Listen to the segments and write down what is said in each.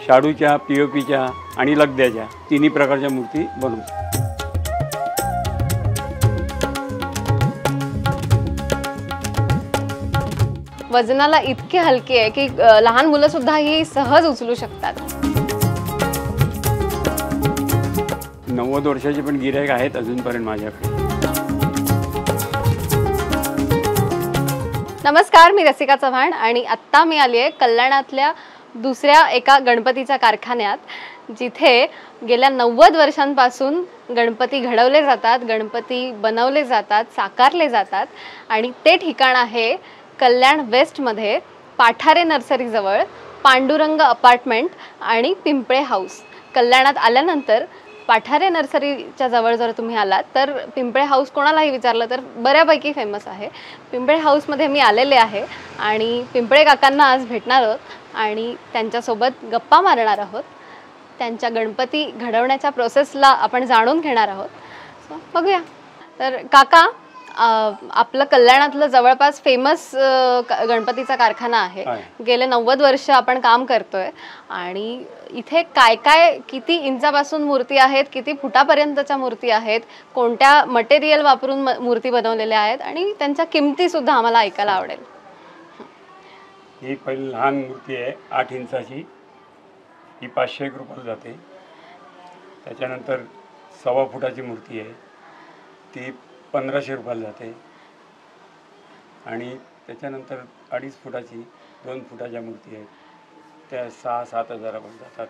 शाडूच्या, POPच्या आणि लगद्याच्या तिन्ही प्रकारच्या मूर्ती बनवतो. वजनाला इतके हलके आहे की लहान मुलं सुद्धा ही सहज उचलू शकतात. 90 वर्षाचे पण गिऱ्हाईक आहेत अजूनपर्यंत माझ्याकडे. नमस्कार, मी रसिका चव्हाण आणि आत्ता मी आली आहे कल्याणातल्या दुसऱ्या एका गणपतीच्या कारखान्यात, जिथे गेल्या 90 वर्षांपासून गणपती घडवले जातात, गणपती बनवले जातात, साकारले जातात. आणि ते ठिकाण आहे कल्याण वेस्टमध्ये पाठारे नर्सरीजवळ पांडुरंग अपार्टमेंट आणि पिंपळे हाऊस. कल्याणात आल्यानंतर पाठारे नर्सरीच्या जवळ जर तुम्ही आलात तर पिंपळे हाऊस कोणालाही विचारलं तर बऱ्यापैकी फेमस आहे. पिंपळे हाऊसमध्ये मी आलेले आहे आणि पिंपळे काकांना आज भेटणार आहोत आणि त्यांच्यासोबत गप्पा मारणार आहोत. त्यांच्या गणपती घडवण्याच्या प्रोसेसला आपण जाणून घेणार आहोत. सो बघूया. तर काका, आपलं कल्याणातलं जवळपास फेमस गणपतीचा कारखाना आहे. गेले 90 वर्ष आपण काम करतोय आणि इथे काय काय, किती इंचापासून मूर्ती आहेत, किती फुटापर्यंतच्या मूर्ती आहेत, कोणत्या मटेरियल वापरून मूर्ती बनवलेल्या आहेत आणि त्यांच्या किमती सुद्धा आम्हाला ऐकायला आवडेल. ही पहिली लहान मूर्ती आहे 8 इंचाची. ही 501 रुपयाला जाते. त्याच्यानंतर 1.25 फुटाची मूर्ती आहे, ती 1500 रुपयाला जाते. आणि त्याच्यानंतर 2.5 फुटाची, 2 फुटाच्या मूर्ती आहेत, त्या 6-7 हजारापर्यंत जातात.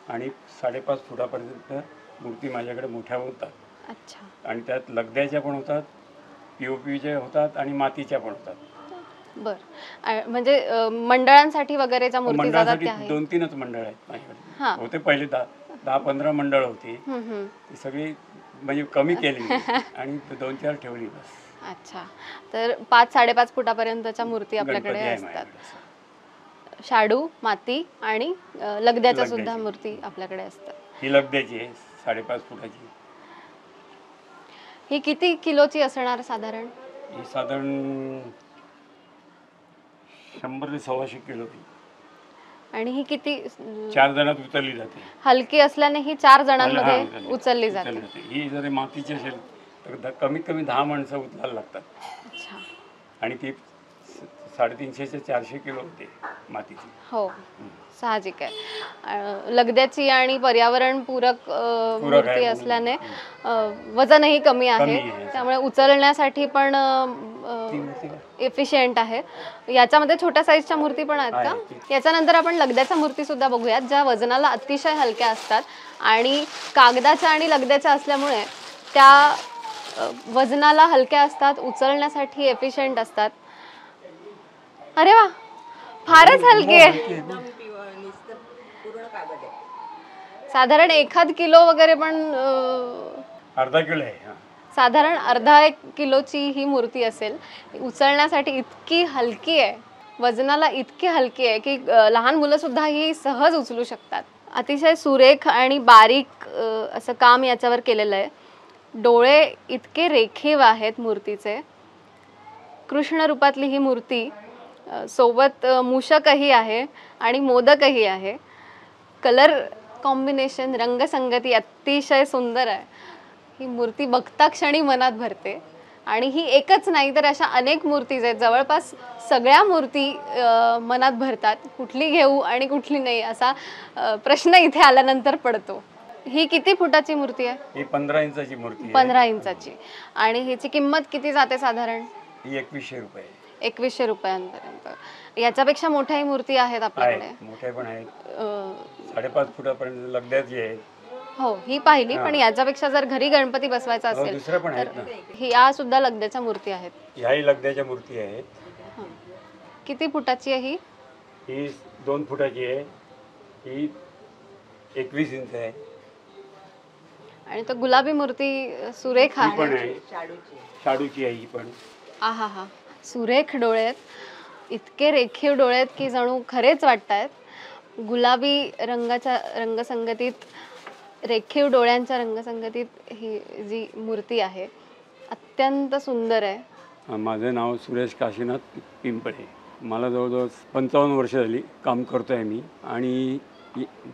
आणि 5.5 फुटापर्यंत मूर्ती माझ्याकडे मोठ्या होतात. अच्छा. आणि त्यात लगद्याच्या पण होतात, POPच्या होतात आणि मातीच्या पण होतात. बरं, म्हणजे मंडळांसाठी वगैरेच्या मूर्ती जातात त्या आहेत? 2-3च मंडळ आहेत माझ्याकडे. होते पहिले 10-15 मंडळ होती, ती सगळी म्हणजे कमी केली आणि 2-4 ठेवली बस. अच्छा. तर 5-5.5 फुटापर्यंतच्या मूर्ती आपल्याकडे असतात. शाडू, माती आणि लगद्याच्या सुद्धा मूर्ती आपल्याकडे असतात. ही लगद्याची आहे 5.5 फुटाची. ही किती किलोची असणार साधारण? ही साधारण 100 ते 125 किलो. आणि ही किती 4 जणात उचलली जाते. हलकी असल्याने ही 4 जणांमध्ये उचलली जाते. ही जर मातीची असेल तर कमीत कमी 10 माणसं उचलायला लागतात. अच्छा. आणि ती 350 ते 400 किलो होते मातीची. हो, साहजिक आहे. लगद्याची आणि पर्यावरण पूरक मूर्ती असल्याने वजनही कमी आहे, त्यामुळे उचलण्यासाठी पण एफिशियंट आहे. याच्यामध्ये छोट्या साईजच्या मूर्ती पण आहेत का? याच्यानंतर आपण लगद्याच्या मूर्ती सुद्धा बघूयात, ज्या वजनाला अतिशय हलक्या असतात आणि कागदाच्या आणि लगद्याच्या असल्यामुळे त्या वजनाला हलक्या असतात, उचलण्यासाठी एफिशियंट असतात. अरे वा, फारच हलकी आहे. साधारण 1 किलो वगैरे पण, अर्धा किलो आहे. साधारण अर्धा किलोची ही मूर्ती असेल. उचलण्यासाठी इतकी हलकी आहे, वजनाला इतकी हलकी आहे की लहान मुलं सुद्धा ही सहज उचलू शकतात. अतिशय सुरेख आणि बारीक असं काम याच्यावर केलेलं आहे. डोळे इतके रेखीव आहेत मूर्तीचे. कृष्ण रूपातली ही मूर्ती, सोबत मूषकही आहे आणि मोदकही आहे. कलर कॉम्बिनेशन, रंगसंगती अतिशय सुंदर आहे. ही मूर्ती बघता क्षणी मनात भरते. आणि ही एकच नाही तर अशा अनेक मूर्तीज आहेत, जवळपास सगळ्या मूर्ती मनात भरतात. कुठली घेऊ आणि कुठली नाही असा प्रश्न इथे आल्यानंतर पडतो. ही किती फुटाची मूर्ती आहे? ही 15 इंचाची मूर्ती आहे. 15 इंचाची. आणि ह्याची किंमत किती जाते साधारण? ही 2100 रुपये. 2100 रुपयांपर्यंत. याच्यापेक्षा मोठ्याही मूर्ती आहेत आपल्याकडे? मोठ्या पण आहेत, 5.5 फुटापर्यंत लगद्याची आहेत. हो, ही पाहिली. पण याच्यापेक्षा जर घरी गणपती बसवायचा असेल दुसऱ्या पण आहेत ना. ह्या सुद्धा लगद्याच्या मूर्ती आहेत. ह्याही लगद्याच्या मूर्ती आहेत. किती फुटाची आहे ही? ही 2 फुटाची आहे. ही 21 इंच आहे. आणि तो गुलाबी मूर्ती सुरेख आहे. शाडूची आहे ही पण. आहा हा, सुरेख डोळे आहेत, इतके रेखीव डोळे आहेत की जणू खरेच वाटतायत. गुलाबी रंगाच्या रंगसंगतीत, रेखीव डोळ्यांच्या रंगसंगतीत ही जी मूर्ती आहे अत्यंत सुंदर आहे. माझं नाव सुरेश काशीनाथ पिंपळे. मला जवळजवळ 55 वर्ष झाली काम करतो आहे मी. आणि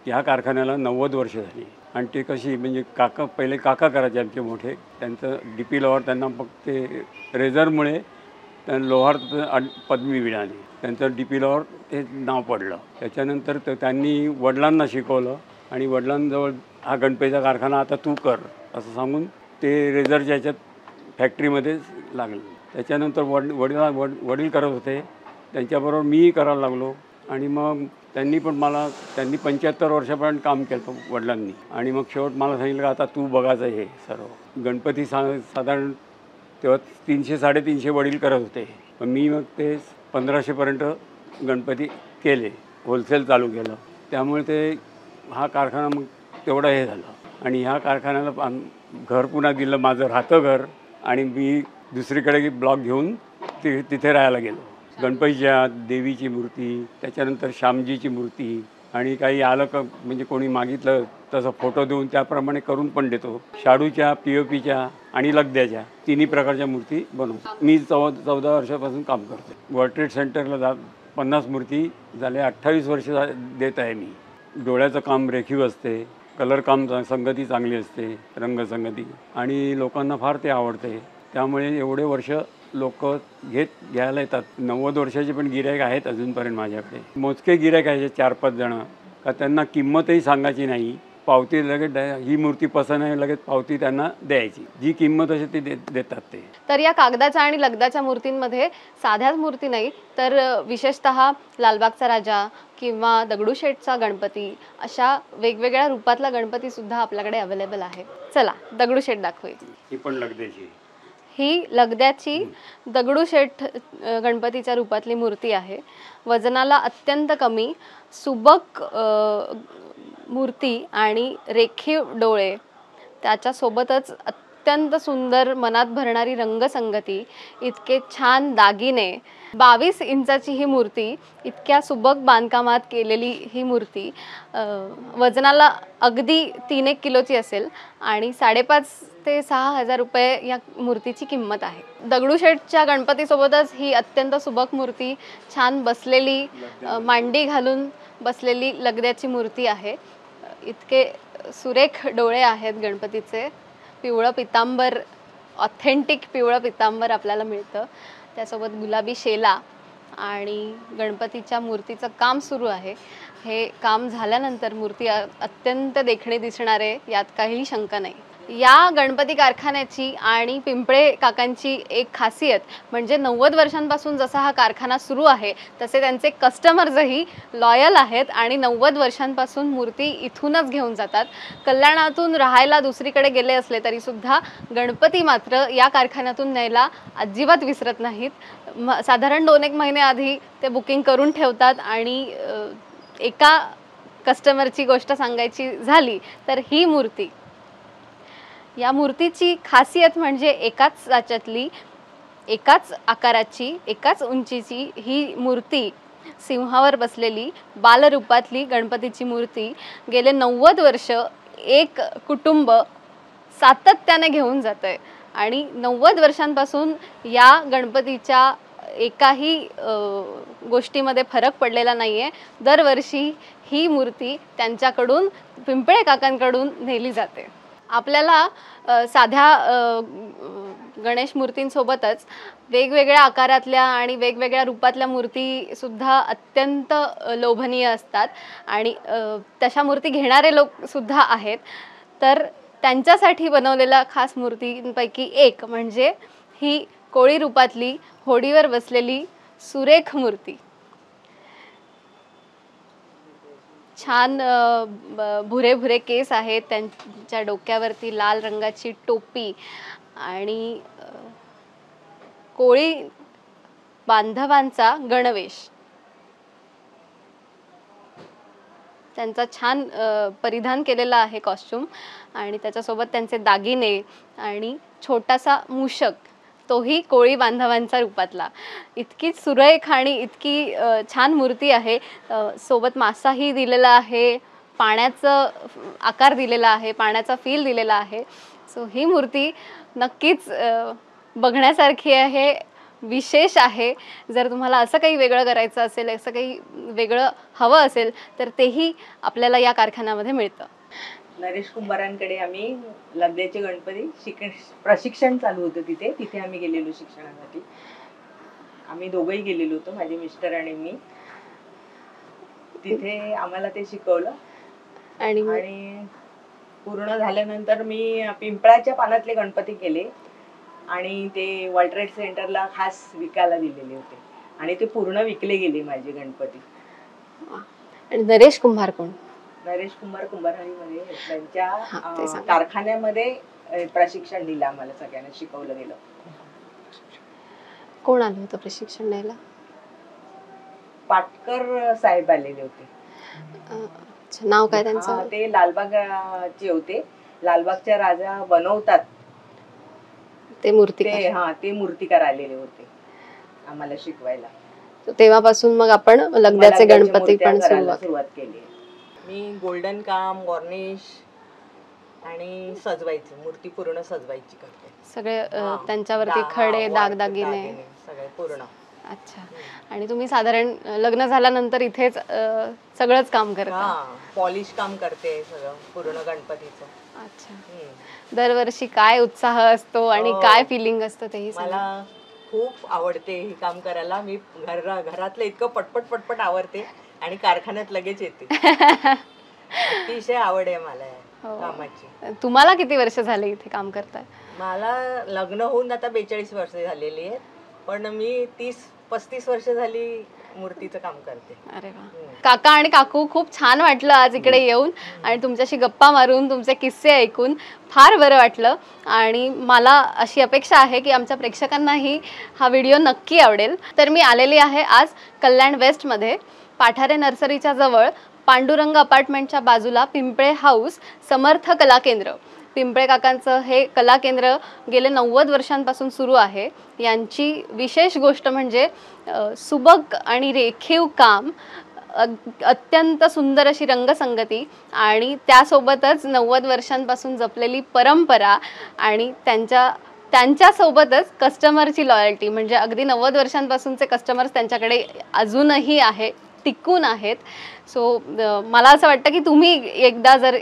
ह्या कारखान्याला 90 वर्ष झाली आणि ते कशी म्हणजे पहिले काका करायचे आमचे मोठे, त्यांचं DP लोहार त्यांना फक्त ते रेझरमुळे त्यांना लोहार पदवी मिळाली, त्यांचं DP लोहार ते नाव पडलं. त्याच्यानंतर त्यांनी वडिलांना शिकवलं आणि वडिलांजवळ हा गणपतीचा कारखाना आता तू कर असं सांगून ते रेझरच्या ह्याच्यात फॅक्टरीमध्ये लागलं. त्याच्यानंतर वडील करत होते, त्यांच्याबरोबर मीही करायला लागलो आणि मग त्यांनी 75 वर्षापर्यंत काम केलं वडिलांनी आणि मग शेवट मला सांगितलं का आता तू बघायचं हे सर्व. गणपती साधारण तेव्हा 300-350 वडील करत होते, पण मी मग ते 1500पर्यंत गणपती केले, होलसेल चालू केलं. त्यामुळे हा कारखाना मग तेवढा हे झालं आणि ह्या कारखान्याला घर पुन्हा दिलं, माझं राहतं घर, आणि मी दुसरीकडे ब्लॉक घेऊन तिथे राहायला गेलो. गणपतीच्या देवीची मूर्ती, त्याच्यानंतर श्यामजीची मूर्ती आणि काही आलं का म्हणजे कोणी मागितलं तसं फोटो देऊन त्याप्रमाणे करून पण देतो. शाडूच्या, POPच्या आणि लगद्याच्या तिन्ही प्रकारच्या मूर्ती बनवतो. मी 14 वर्षापासून काम करतो. वर्ल्ड ट्रेड सेंटरला 50 मूर्ती झाले, 28 वर्ष देत आहे मी. डोळ्याचं काम रेखीव असते, कलर काम संगती चांगली असते, रंगसंगती, आणि लोकांना फार ते आवडते. त्यामुळे एवढे वर्ष लोक घ्यायला येतात. 90 वर्षाचे पण गिऱ्हाईक आहेत अजूनपर्यंत माझ्याकडे. मोजके गिऱ्हाईक आहे 4-5 जण, का त्यांना किंमतही सांगायची नाही, पावती लगेच ही मूर्ती पसंत आहे लगेच पावती त्यांना द्यायची, जी किंमत असेल ती देतात ते. तर या कागदाच्या आणि लगदाच्या मूर्तींमध्ये साध्याच मूर्ती नाही तर विशेषतः लालबागचा राजा किंवा दगडूशेठचा गणपती अशा वेगवेगळ्या रूपातला गणपती सुद्धा आपल्याकडे अवेलेबल आहे. चला दगडूशेठ दाखवूया. ही पण लगद्याची, ही लगद्याची दगडूशेठ गणपतीच्या रूपातली मूर्ती आहे. वजनाला अत्यंत कमी, सुबक मूर्ती आणि रेखीव डोळे, त्याच्यासोबतच अत्यंत सुंदर मनात भरणारी रंगसंगती, इतके छान दागिने. 22 इंचाची ही मूर्ती, इतक्या सुबक बांधकामात केलेली ही मूर्ती वजनाला अगदी 3-1 किलोची असेल आणि 5,500 ते 6,000 रुपये या मूर्तीची किंमत आहे. दगडूशेठच्या गणपतीसोबतच ही अत्यंत सुबक मूर्ती, छान बसलेली, मांडी घालून बसलेली लगद्याची मूर्ती आहे. इतके सुरेख डोळे आहेत गणपतीचे. पिवळं पितांबर, ऑथेंटिक पिवळं पितांबर आपल्याला मिळतं, त्यासोबत गुलाबी शेला, आणि गणपतीच्या मूर्तीचं काम सुरू आहे. हे काम झाल्यानंतर मूर्ती अत्यंत देखणी दिसणार आहे, यात काहीही शंका नाही. या गणपती कारखान्याची आणि पिंपळे काकांची एक खासियत म्हणजे 90 वर्षांपासून जसा हा कारखाना सुरू आहे तसे त्यांचे कस्टमर्सही लॉयल आहेत आणि 90 वर्षांपासून मूर्ती इथूनच घेऊन जातात. कल्याणातून राहायला दुसरीकडे गेले असले तरी सुद्धा गणपती मात्र या कारखान्यातून न्यायला अजिबात विसरत नाहीत. साधारण 2-1 महिने आधी ते बुकिंग करून ठेवतात. आणि एका कस्टमरची गोष्ट सांगायची झाली तर ही मूर्ती, या मूर्तीची खासियत म्हणजे एकाच साच्यातली, एकाच आकाराची, एकाच उंचीची ही मूर्ती, सिंहावर बसलेली बालरूपातली गणपतीची मूर्ती गेले 90 वर्ष एक कुटुंब सातत्याने घेऊन जातंय. आणि 90 वर्षांपासून या गणपतीच्या एकाही गोष्टीमध्ये फरक पडलेला नाही आहे. दरवर्षी ही मूर्ती त्यांच्याकडून, पिंपळे काकांकडून नेली जाते. आपल्याला साध्या गणेश मूर्तींसोबतच वेगवेगळ्या आकारातल्या आणि वेगवेगळ्या रूपातल्या मूर्तीसुद्धा अत्यंत लोभनीय असतात आणि तशा मूर्ती घेणारे लोकसुद्धा आहेत. तर त्यांच्यासाठी बनवलेल्या खास मूर्तींपैकी एक म्हणजे ही कोळी रूपातली होडीवर बसलेली सुरेख मूर्ती. छान भुरे भुरे केस आहेत, त्यांच्या डोक्यावरती लाल रंगाची टोपी आणि कोळी बांधवांचा गणवेश. त्यांचा छान परिधान केलेला आहे कॉस्ट्यूम आणि त्याच्यासोबत त्यांचे दागिने आणि छोटासा मूषक, तोही कोळी बांधवांचा रूपातला. इतकी सुरेख आणि इतकी छान मूर्ती आहे. सोबत मासाही दिलेला आहे, पाण्याचा आकार दिलेला आहे, पाण्याचा फील दिलेला आहे. सो ही मूर्ती नक्कीच बघण्यासारखी आहे, विशेष आहे. जर तुम्हाला असं काही वेगळं करायचं असेल, असं काही वेगळं हवं असेल तर तेही आपल्याला या कारखान्यामध्ये मिळतं. नरेश कुंभारांकडे आम्ही लगद्याचे गणपती प्रशिक्षण चालू होतं तिथे आम्ही गेलेलो शिक्षणासाठी. आम्ही दोघंही गेलेलो होतो, माझे मिस्टर आणि मी. तिथे आम्हाला ते शिकवलं आणि पूर्ण झाल्यानंतर मी पिंपळाच्या पानातले गणपती केले आणि ते वर्ल्ड ट्रेड सेंटरला खास विकायला दिलेले होते आणि ते पूर्ण विकले गेले माझे गणपती. आणि नरेश कुंभार कोण? नरेश कुंभार कुंभारहळ्ळीमध्ये त्यांच्या कारखान्यामध्ये प्रशिक्षण दिलं आम्हाला, सगळ्यांना शिकवलं गेलं. कोण आलं होतं प्रशिक्षण द्यायला? पाटकर साहेब आलेले होते. नाव काय त्यांचं? ते लालबागचे होते. लालबागच्या राजा बनवतात ते मूर्ती. ते मूर्तिकार आलेले होते आम्हाला शिकवायला. तेव्हापासून मग आपण लगद्याचे गणपती पण सुरुवात केली. मी गोल्डन काम, वॉर्निश आणि सजवायची मूर्ती पूर्ण सजवायची करते. सगळे त्यांच्यावरती खडे दागदागिने सगळे पूर्ण. अच्छा. आणि तुम्ही साधारण लग्न झाल्यानंतर इथेच सगळंच काम करता? पॉलिश काम करते सगळं पूर्ण गणपतीचं. अच्छा. दरवर्षी काय उत्साह असतो आणि काय फिलिंग असतं तेही मला खूप आवडते हे काम करायला. मी घरातलं इतकं पटपट आवडते आणि कारखान्यात लगेच येते. अतिशय आवड आहे मला कामाची. तुम्हाला किती वर्ष झाले इथे काम करताय? मला लग्न होऊन आता 42 वर्ष झालेली आहेत, पण मी 30-35 वर्ष झाली मूर्तीचं काम करते. अरे वा. काका आणि काकू, खूप छान वाटलं आज इकडे येऊन आणि तुमच्याशी गप्पा मारून, तुमचे किस्से ऐकून फार बरं वाटलं. आणि मला अशी अपेक्षा आहे की आमच्या प्रेक्षकांनाही हा व्हिडिओ नक्की आवडेल. तर मी आलेली आहे आज कल्याण वेस्टमध्ये, पाठारे नर्सरीच्या जवळ पांडुरंग अपार्टमेंटच्या बाजूला पिंपळे हाऊस समर्थ कला केंद्र. पिंपळे काकांचं हे कला केंद्र गेले 90 वर्षांपासून सुरू आहे. यांची विशेष गोष्ट म्हणजे सुबक आणि रेखीव काम, अत्यंत सुंदर अशी रंगसंगती आणि त्यासोबतच 90 वर्षांपासून जपलेली परंपरा आणि त्यांच्यासोबतच कस्टमरची लॉयल्टी. म्हणजे अगदी 90 वर्षांपासूनचे कस्टमर्स त्यांच्याकडे अजूनही आहे, टिकून आहेत. सो मला असं वाटतं की तुम्ही एकदा जर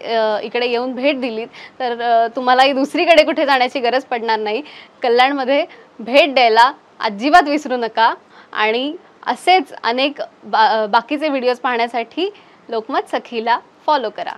इकडे येऊन भेट दिलीत तर तुम्हालाही दुसरीकडे कुठे जाण्याची गरज पडणार नाही. कल्याणमध्ये भेट द्यायला अजिबात विसरू नका. आणि असेच अनेक बाकीचे व्हिडिओज पाहण्यासाठी लोकमत सखीला फॉलो करा.